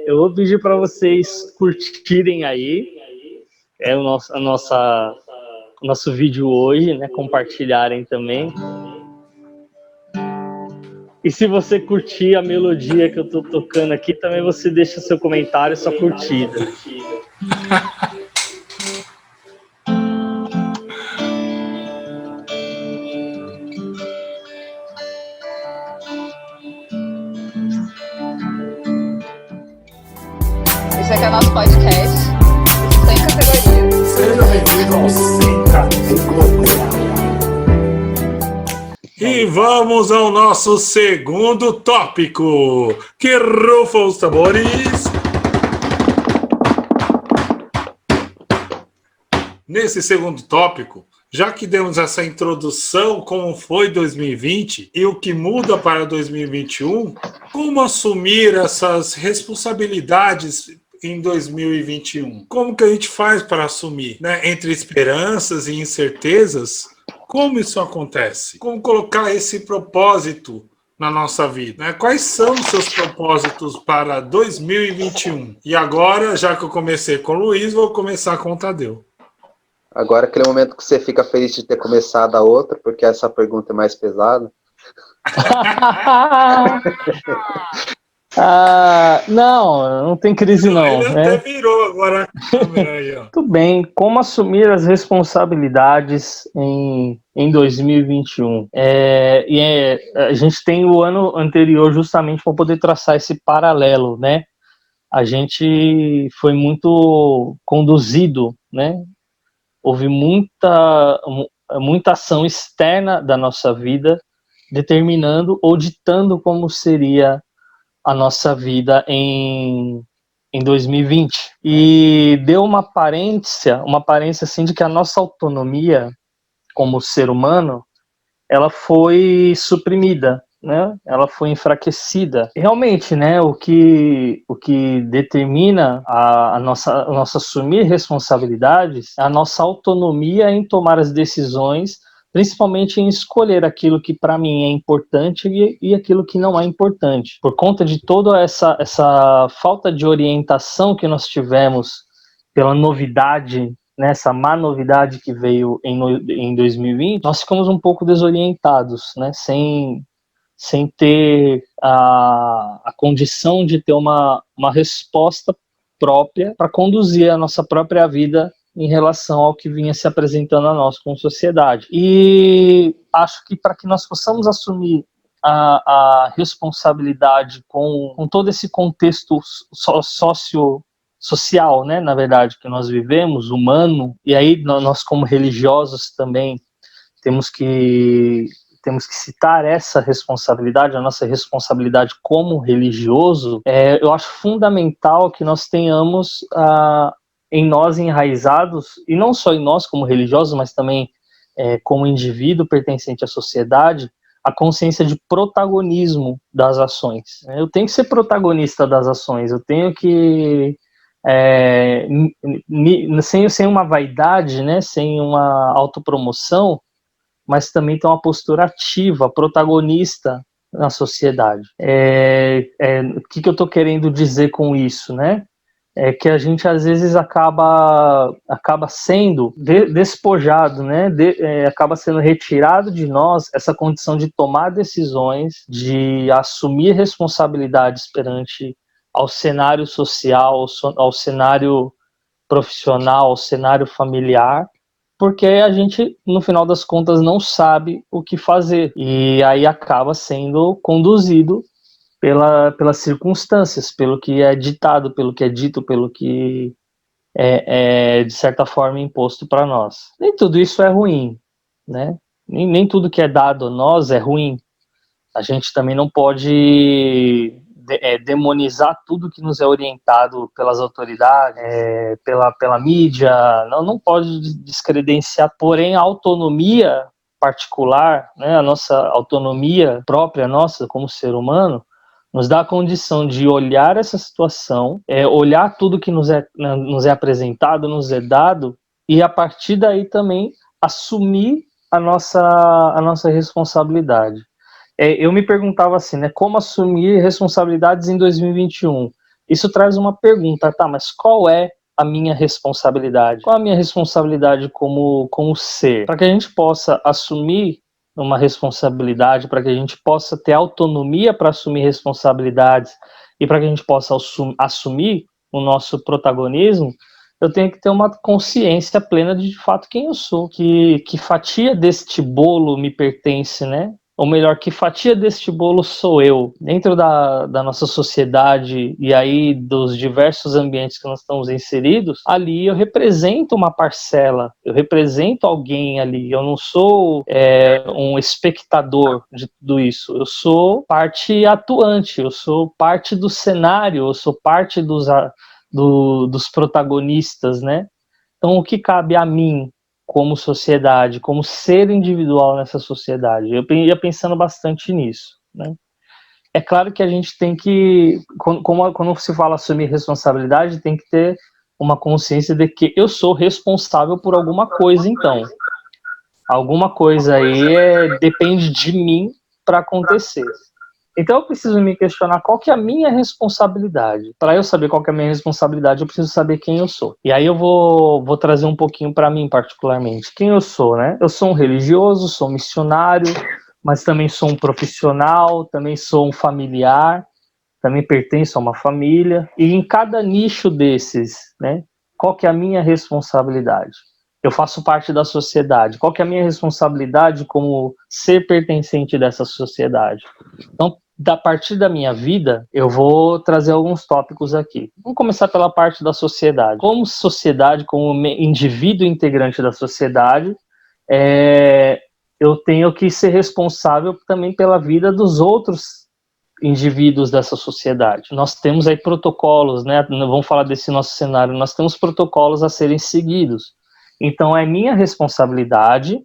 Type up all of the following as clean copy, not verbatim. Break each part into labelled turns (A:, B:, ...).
A: Eu vou pedir para vocês curtirem aí o nosso vídeo hoje, né? Compartilharem também. E se você curtir a melodia que eu tô tocando aqui, também você deixa seu comentário, sua curtida.
B: Esse aqui é o nosso podcast, sem categoria.
C: Seja bem-vindo ao Sem Categoria. E vamos ao nosso segundo tópico, que rufa os tambores. Nesse segundo tópico, já que demos essa introdução como foi 2020 e o que muda para 2021, como assumir essas responsabilidades em 2021? Como que a gente faz para assumir, né? Entre esperanças e incertezas, como isso acontece? Como colocar esse propósito na nossa vida, né? Quais são os seus propósitos para 2021? E agora, já que eu comecei com o Luiz, vou começar com o Tadeu.
D: Agora, aquele momento que você fica feliz de ter começado a outra, porque essa pergunta é mais pesada.
A: Não tem crise não.
C: Ele até virou agora a câmera aí, ó.
A: Muito bem, como assumir as responsabilidades em 2021? A gente tem o ano anterior justamente para poder traçar esse paralelo, né? A gente foi muito conduzido, né? Houve muita ação externa da nossa vida determinando ou ditando como seria a nossa vida em 2020. E deu uma aparência assim de que a nossa autonomia como ser humano, ela foi suprimida, né? Ela foi enfraquecida. Realmente, né, o que determina a nossa assumir responsabilidades, a nossa autonomia em tomar as decisões, principalmente em escolher aquilo que para mim é importante e aquilo que não é importante. Por conta de toda essa falta de orientação que nós tivemos pela novidade, né, essa má novidade que veio em 2020, nós ficamos um pouco desorientados, né, sem ter a condição de ter uma resposta própria para conduzir a nossa própria vida em relação ao que vinha se apresentando a nós como sociedade. E acho que para que nós possamos assumir a responsabilidade com todo esse contexto social, né, na verdade, que nós vivemos, humano, e aí nós como religiosos também temos que citar essa responsabilidade, a nossa responsabilidade como religioso. Eu acho fundamental que nós tenhamos em nós enraizados, e não só em nós como religiosos, mas também como indivíduo pertencente à sociedade, a consciência de protagonismo das ações. Eu tenho que ser protagonista das ações, eu tenho que sem uma vaidade, né, sem uma autopromoção, mas também ter uma postura ativa, protagonista na sociedade. O que eu estou querendo dizer com isso, né? É que a gente às vezes acaba sendo despojado, né? Acaba sendo retirado de nós essa condição de tomar decisões, de assumir responsabilidades perante ao cenário social, ao cenário profissional, ao cenário familiar, porque a gente, no final das contas, não sabe o que fazer. E aí acaba sendo conduzido pelas circunstâncias, pelo que é ditado, pelo que é dito, pelo que de certa forma, imposto para nós. Nem tudo isso é ruim, né? Nem tudo que é dado a nós é ruim. A gente também não pode demonizar tudo que nos é orientado pelas autoridades, pela mídia, não pode descredenciar, porém a autonomia particular, né, a nossa autonomia própria nossa como ser humano, nos dá a condição de olhar essa situação, olhar tudo que nos é apresentado, nos é dado, e a partir daí também assumir a nossa responsabilidade. eu me perguntava assim, né, como assumir responsabilidades em 2021? Isso traz uma pergunta, tá, mas qual é a minha responsabilidade? Qual a minha responsabilidade como ser? Para que a gente possa assumir uma responsabilidade, para que a gente possa ter autonomia para assumir responsabilidades e para que a gente possa assumir o nosso protagonismo, eu tenho que ter uma consciência plena de fato quem eu sou, que fatia deste bolo me pertence, né? Ou melhor, que fatia deste bolo sou eu, dentro da nossa sociedade e aí dos diversos ambientes que nós estamos inseridos, ali eu represento uma parcela, eu represento alguém ali, eu não sou um espectador de tudo isso, eu sou parte atuante, eu sou parte do cenário, eu sou parte dos protagonistas, né? Então, o que cabe a mim como sociedade, como ser individual nessa sociedade? Eu ia pensando bastante nisso, né? É claro que a gente tem que, quando se fala assumir responsabilidade, tem que ter uma consciência de que eu sou responsável por alguma coisa, então. Alguma coisa aí depende de mim para acontecer. Então eu preciso me questionar qual que é a minha responsabilidade. Para eu saber qual que é a minha responsabilidade, eu preciso saber quem eu sou. E aí eu vou trazer um pouquinho para mim particularmente. Quem eu sou, né? Eu sou um religioso, sou um missionário, mas também sou um profissional, também sou um familiar, também pertenço a uma família. E em cada nicho desses, né? Qual que é a minha responsabilidade? Eu faço parte da sociedade. Qual que é a minha responsabilidade como ser pertencente dessa sociedade? Então, a partir da minha vida, eu vou trazer alguns tópicos aqui. Vamos começar pela parte da sociedade. Como sociedade, como indivíduo integrante da sociedade, eu tenho que ser responsável também pela vida dos outros indivíduos dessa sociedade. Nós temos aí protocolos, né? Vamos falar desse nosso cenário. Nós temos protocolos a serem seguidos. Então, é minha responsabilidade,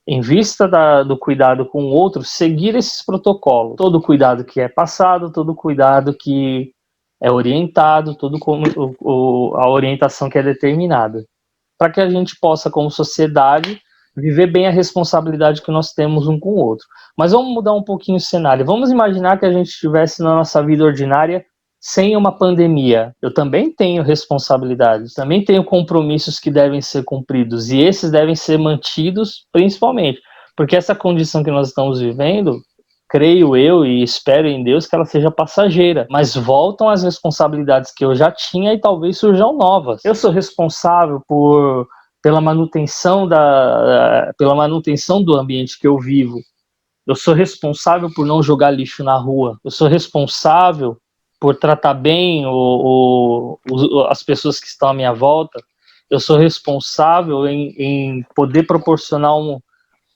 A: em vista do cuidado com o outro, seguir esses protocolos. Todo cuidado que é passado, todo cuidado que é orientado, a orientação que é determinada. Para que a gente possa, como sociedade, viver bem a responsabilidade que nós temos um com o outro. Mas vamos mudar um pouquinho o cenário. Vamos imaginar que a gente estivesse na nossa vida ordinária sem uma pandemia. Eu também tenho responsabilidades, também tenho compromissos que devem ser cumpridos, e esses devem ser mantidos principalmente, porque essa condição que nós estamos vivendo, creio eu e espero em Deus que ela seja passageira, mas voltam as responsabilidades que eu já tinha e talvez surjam novas. Eu sou responsável pela manutenção do ambiente que eu vivo. Eu sou responsável por não jogar lixo na rua. Eu sou responsável por tratar bem as pessoas que estão à minha volta. Eu sou responsável em poder proporcionar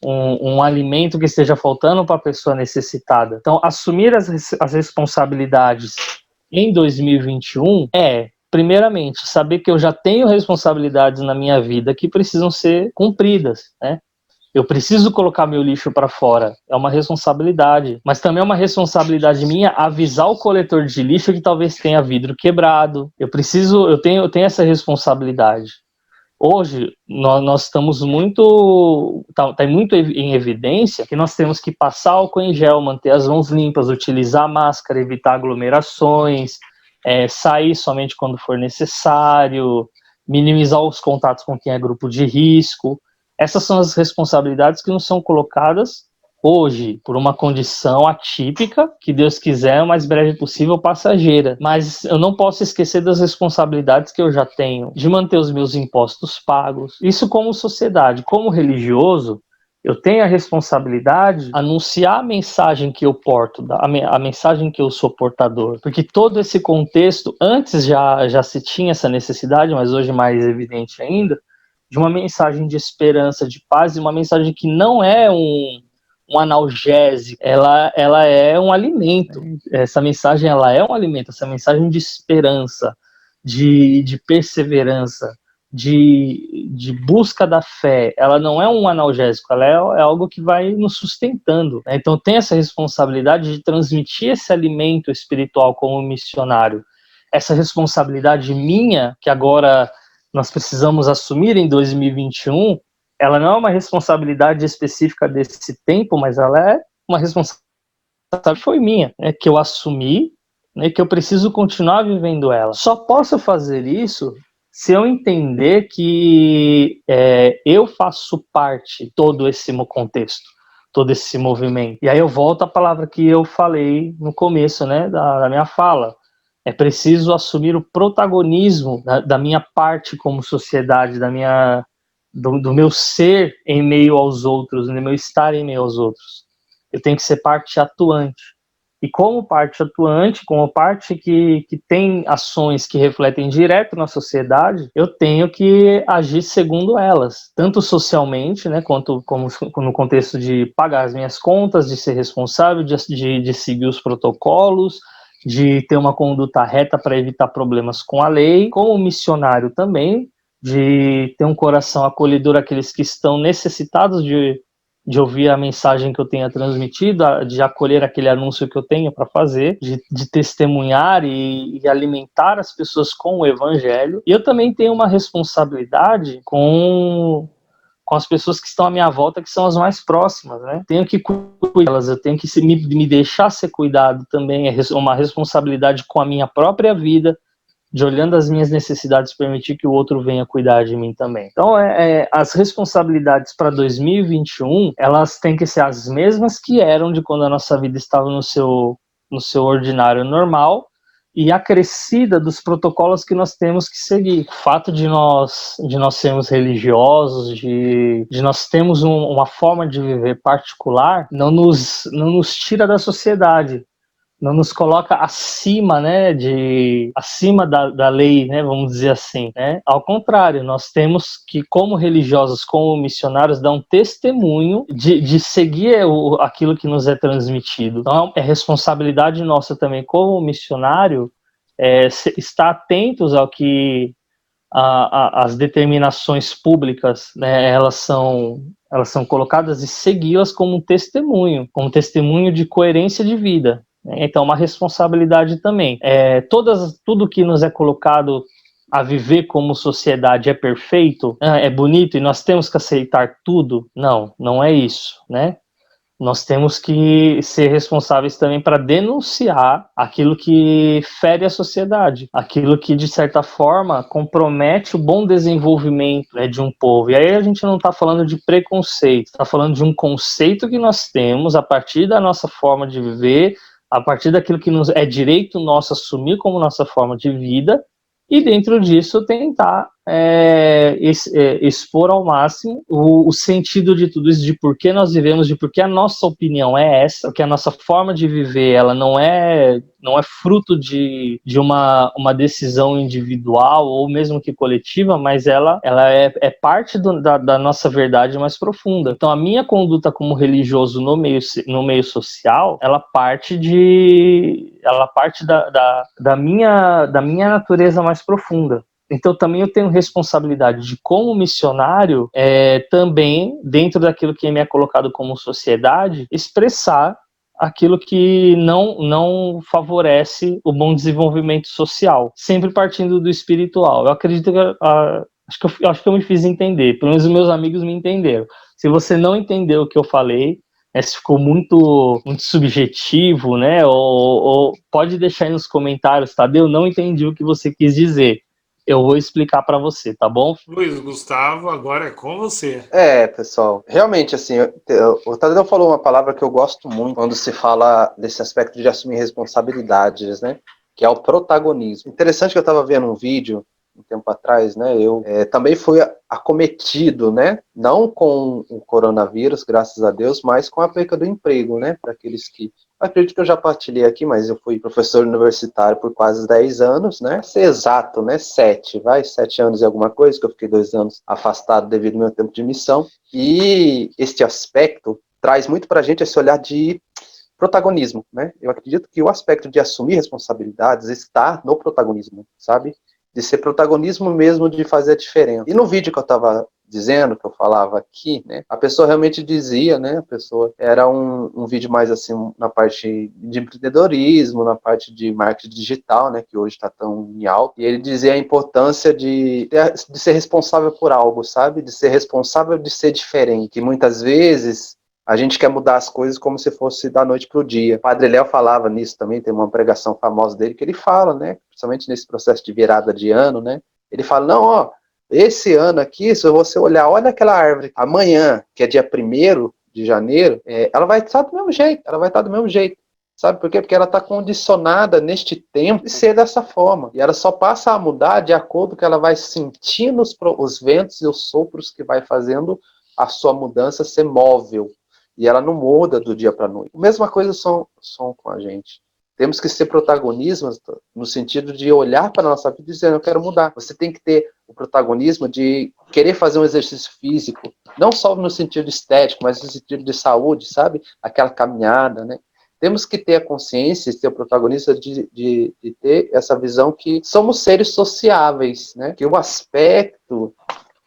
A: um alimento que esteja faltando para a pessoa necessitada. Então, assumir as responsabilidades em 2021 primeiramente, saber que eu já tenho responsabilidades na minha vida que precisam ser cumpridas, né? Eu preciso colocar meu lixo para fora, é uma responsabilidade, mas também é uma responsabilidade minha avisar o coletor de lixo que talvez tenha vidro quebrado. Eu tenho essa responsabilidade. Hoje, nós estamos tá muito em evidência que nós temos que passar álcool em gel, manter as mãos limpas, utilizar máscara, evitar aglomerações, sair somente quando for necessário, minimizar os contatos com quem é grupo de risco. Essas são as responsabilidades que nos são colocadas hoje, por uma condição atípica, que Deus quiser, o mais breve possível, passageira. Mas eu não posso esquecer das responsabilidades que eu já tenho, de manter os meus impostos pagos. Isso como sociedade. Como religioso, eu tenho a responsabilidade de anunciar a mensagem que eu porto, a mensagem que eu sou portador. Porque todo esse contexto, antes já se tinha essa necessidade, mas hoje mais evidente ainda, de uma mensagem de esperança, de paz, e uma mensagem que não é um analgésico, ela é um alimento. Essa mensagem ela é um alimento, essa mensagem de esperança, de perseverança, de busca da fé, ela não é um analgésico, ela é algo que vai nos sustentando, né? Então tem essa responsabilidade de transmitir esse alimento espiritual como missionário. Essa responsabilidade minha, que agora nós precisamos assumir em 2021, ela não é uma responsabilidade específica desse tempo, mas ela é uma responsabilidade responsabilidade foi minha, que eu assumi, né, que eu preciso continuar vivendo ela. Só posso fazer isso se eu entender que eu faço parte de todo esse contexto, todo esse movimento. E aí eu volto à palavra que eu falei no começo, né, da minha fala. É preciso assumir o protagonismo da minha parte como sociedade, do meu ser em meio aos outros, do meu estar em meio aos outros. Eu tenho que ser parte atuante. E como parte atuante, como parte que tem ações que refletem direto na sociedade, eu tenho que agir segundo elas, tanto socialmente, né, quanto como no contexto de pagar as minhas contas, de ser responsável, de seguir os protocolos, de ter uma conduta reta para evitar problemas com a lei, como missionário também, de ter um coração acolhedor àqueles que estão necessitados de ouvir a mensagem que eu tenha transmitido, de acolher aquele anúncio que eu tenho para fazer, de testemunhar e alimentar as pessoas com o evangelho. E eu também tenho uma responsabilidade com as pessoas que estão à minha volta, que são as mais próximas, né? Tenho que cuidar delas, eu tenho que me deixar ser cuidado também, é uma responsabilidade com a minha própria vida, de olhando as minhas necessidades, permitir que o outro venha cuidar de mim também. Então, as responsabilidades para 2021, elas têm que ser as mesmas que eram de quando a nossa vida estava no seu ordinário normal, e acrescida dos protocolos que nós temos que seguir. O fato de nós sermos religiosos, de nós termos uma forma de viver particular, não nos tira da sociedade, não nos coloca acima, né, acima da lei, né, vamos dizer assim, né? Ao contrário, nós temos que, como religiosos, como missionários, dar um testemunho de seguir aquilo que nos é transmitido. Então, é responsabilidade nossa também, como missionário, estar atentos ao que as determinações públicas, né, elas são colocadas, e segui-las como um testemunho de coerência de vida. Então, uma responsabilidade também. Tudo que nos é colocado a viver como sociedade é perfeito, é bonito e nós temos que aceitar tudo? Não é isso, né? Nós temos que ser responsáveis também para denunciar aquilo que fere a sociedade, aquilo que, de certa forma, compromete o bom desenvolvimento, né, de um povo. E aí a gente não está falando de preconceito, está falando de um conceito que nós temos a partir da nossa forma de viver, a partir daquilo que nos é direito nosso assumir como nossa forma de vida, e dentro disso tentar expor ao máximo o sentido de tudo isso, de por que nós vivemos, de por que a nossa opinião é essa, porque a nossa forma de viver, ela não é fruto de uma decisão individual ou mesmo que coletiva, mas ela é parte da nossa verdade mais profunda. Então, a minha conduta como religioso no meio social, ela parte da minha natureza mais profunda. Então, também eu tenho responsabilidade de, como missionário, também, dentro daquilo que me é colocado como sociedade, expressar aquilo que não favorece o bom desenvolvimento social, sempre partindo do espiritual. Eu acredito que acho que eu me fiz entender, pelo menos os meus amigos me entenderam. Se você não entendeu o que eu falei, se ficou muito, muito subjetivo, né? Ou pode deixar aí nos comentários, Tadeu, não entendi o que você quis dizer. Eu vou explicar para você, tá bom?
C: Luiz Gustavo, agora é com você.
D: Pessoal, realmente, assim, o Tadeu falou uma palavra que eu gosto muito quando se fala desse aspecto de assumir responsabilidades, né? Que é o protagonismo. Interessante que eu estava vendo um vídeo um tempo atrás, né? Eu também fui acometido, né? Não com o coronavírus, graças a Deus, mas com a perca do emprego, né? Para aqueles que... Acredito que eu já partilhei aqui, mas eu fui professor universitário por quase 10 anos, né? Ser exato, né? 7 anos e alguma coisa, que eu fiquei 2 anos afastado devido ao meu tempo de missão. E este aspecto traz muito para a gente esse olhar de protagonismo, né? Eu acredito que o aspecto de assumir responsabilidades está no protagonismo, sabe? De ser protagonismo mesmo, de fazer a diferença. E no vídeo que eu estava dizendo, que eu falava aqui, né, a pessoa realmente dizia, né, a pessoa era um vídeo mais assim, na parte de empreendedorismo, na parte de marketing digital, né, que hoje está tão em alta, e ele dizia a importância de ser responsável por algo, sabe, de ser responsável de ser diferente, que muitas vezes A gente quer mudar as coisas como se fosse da noite para o dia. O Padre Léo falava nisso também, tem uma pregação famosa dele que ele fala, né? Principalmente nesse processo de virada de ano, né? Ele fala, não, ó, esse ano aqui, se você olhar, olha aquela árvore, amanhã, que é dia 1º de janeiro, ela vai estar do mesmo jeito, Sabe por quê? Porque ela está condicionada neste tempo de ser dessa forma. E ela só passa a mudar de acordo com que ela vai sentindo os ventos e os sopros que vai fazendo a sua mudança ser móvel. E ela não muda do dia para a noite. A mesma coisa são com a gente. Temos que ser protagonistas no sentido de olhar para a nossa vida e dizer, eu quero mudar. Você tem que ter o protagonismo de querer fazer um exercício físico, não só no sentido estético, mas no sentido de saúde, sabe? Aquela caminhada, né? Temos que ter a consciência, ter o protagonista de ter essa visão que somos seres sociáveis, né? Que o aspecto,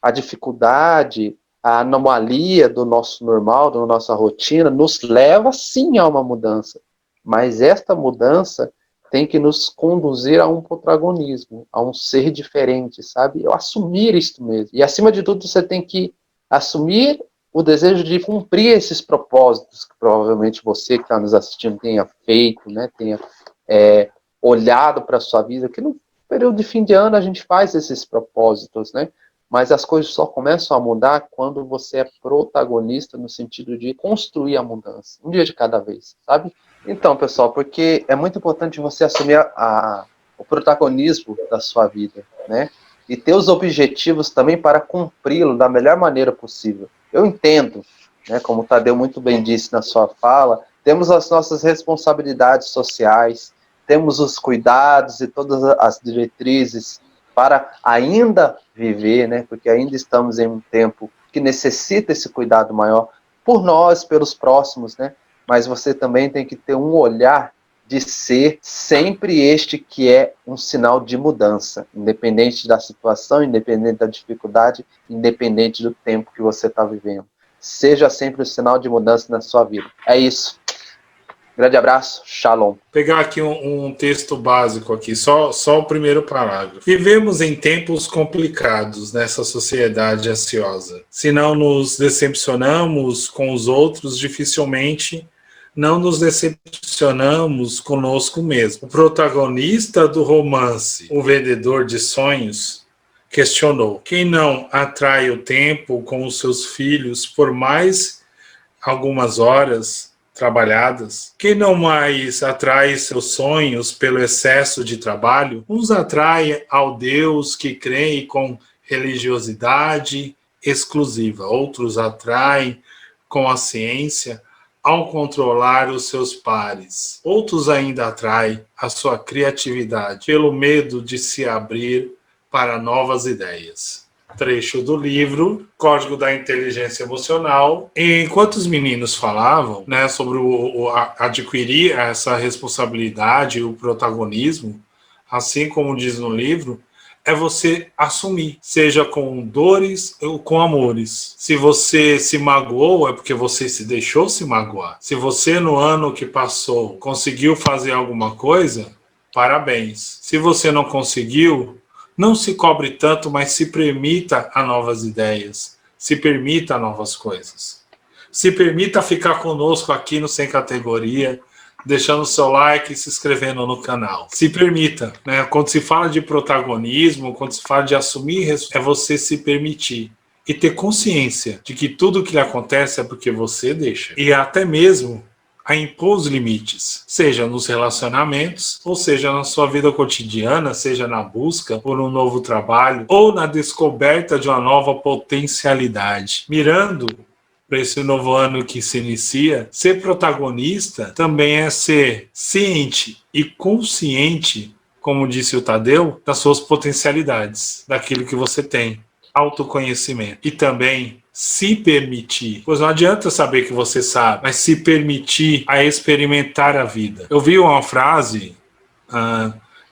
D: a dificuldade, a anomalia do nosso normal, da nossa rotina, nos leva sim a uma mudança. Mas esta mudança tem que nos conduzir a um protagonismo, a um ser diferente, sabe? Eu assumir isto mesmo. E acima de tudo, você tem que assumir o desejo de cumprir esses propósitos que provavelmente você que está nos assistindo tenha feito, né? Tenha olhado para a sua vida, que no período de fim de ano a gente faz esses propósitos, né? Mas as coisas só começam a mudar quando você é protagonista no sentido de construir a mudança, um dia de cada vez, sabe? Então, pessoal, porque é muito importante você assumir o protagonismo da sua vida, né? E ter os objetivos também para cumpri-lo da melhor maneira possível. Eu entendo, né, como o Tadeu muito bem disse na sua fala, temos as nossas responsabilidades sociais, temos os cuidados e todas as diretrizes para ainda viver, né, porque ainda estamos em um tempo que necessita esse cuidado maior por nós, pelos próximos, né? Mas você também tem que ter um olhar de ser sempre este que é um sinal de mudança, independente da situação, independente da dificuldade, independente do tempo que você está vivendo. Seja sempre um sinal de mudança na sua vida. É isso. Grande abraço, shalom.
C: Vou pegar aqui um texto básico aqui, só o primeiro parágrafo. Vivemos em tempos complicados nessa sociedade ansiosa. Se não nos decepcionamos com os outros, dificilmente não nos decepcionamos conosco mesmo. O protagonista do romance, O Vendedor de Sonhos, questionou: quem não atrai o tempo com os seus filhos por mais algumas horas trabalhadas? Quem não mais atrai seus sonhos pelo excesso de trabalho? Uns atraem ao Deus que creem com religiosidade exclusiva, outros atraem com a ciência ao controlar os seus pares. Outros ainda atraem a sua criatividade pelo medo de se abrir para novas ideias. Trecho do livro Código da Inteligência Emocional. Enquanto os meninos falavam, né, sobre adquirir essa responsabilidade, o protagonismo, assim como diz no livro, é você assumir, seja com dores ou com amores. Se você se magoou, é porque você se deixou se magoar. Se você, no ano que passou, conseguiu fazer alguma coisa, parabéns. Se você não conseguiu, não se cobre tanto, mas se permita a novas ideias, se permita a novas coisas. Se permita ficar conosco aqui no Sem Categoria, deixando o seu like e se inscrevendo no canal. Se permita, né? Quando se fala de protagonismo, quando se fala de assumir, é você se permitir e ter consciência de que tudo que lhe acontece é porque você deixa. E até mesmo a impor os limites, seja nos relacionamentos, ou seja na sua vida cotidiana, seja na busca por um novo trabalho, ou na descoberta de uma nova potencialidade. Mirando para esse novo ano que se inicia, ser protagonista também é ser ciente e consciente, como disse o Tadeu, das suas potencialidades, daquilo que você tem, autoconhecimento. E também se permitir, pois não adianta saber que você sabe, mas se permitir a experimentar a vida. Eu vi uma frase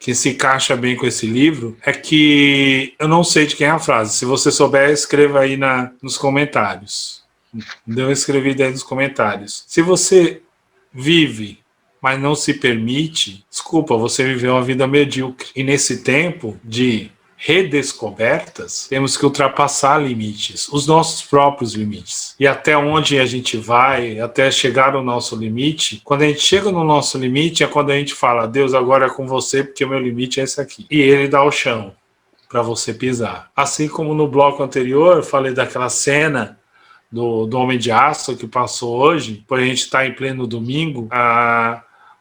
C: que se encaixa bem com esse livro, é que eu não sei de quem é a frase, se você souber, escreva aí nos comentários. Eu escrevi daí nos comentários. Se você vive, mas não se permite, desculpa, você viveu uma vida medíocre. E nesse tempo de redescobertas, temos que ultrapassar limites, os nossos próprios limites. E até onde a gente vai, até chegar no nosso limite, quando a gente chega no nosso limite é quando a gente fala, Deus, agora é com você, porque o meu limite é esse aqui. E ele dá o chão para você pisar. Assim como no bloco anterior, eu falei daquela cena do Homem de Aço que passou hoje, por a gente estar em pleno domingo,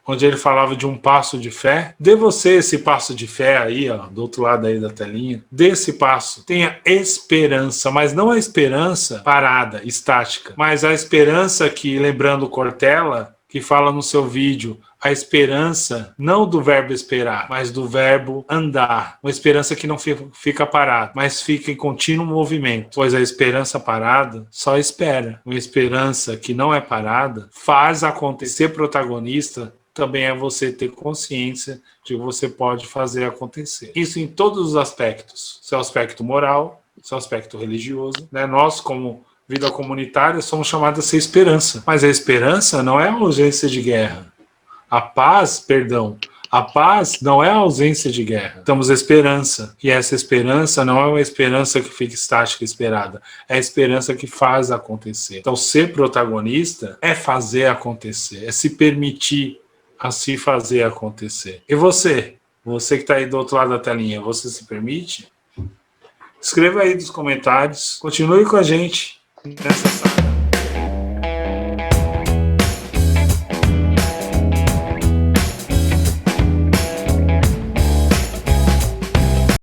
C: onde ele falava de um passo de fé. Dê você esse passo de fé aí, ó, do outro lado aí da telinha. Dê esse passo. Tenha esperança, mas não a esperança parada, estática, mas a esperança que, lembrando Cortella, que fala no seu vídeo, a esperança não do verbo esperar, mas do verbo andar. Uma esperança que não fica parada, mas fica em contínuo movimento, pois a esperança parada só espera. Uma esperança que não é parada faz acontecer. Protagonista também é você ter consciência de que você pode fazer acontecer. Isso em todos os aspectos. Seu aspecto moral, seu aspecto religioso, né? Nós, como vida comunitária, somos chamados a ser esperança. Mas a esperança não é a ausência de guerra. A paz não é a ausência de guerra. Temos esperança. E essa esperança não é uma esperança que fica estática e esperada. É a esperança que faz acontecer. Então, ser protagonista é fazer acontecer. É se permitir a se fazer acontecer. E você? Você que está aí do outro lado da telinha, você se permite? Escreva aí nos comentários. Continue com a gente nessa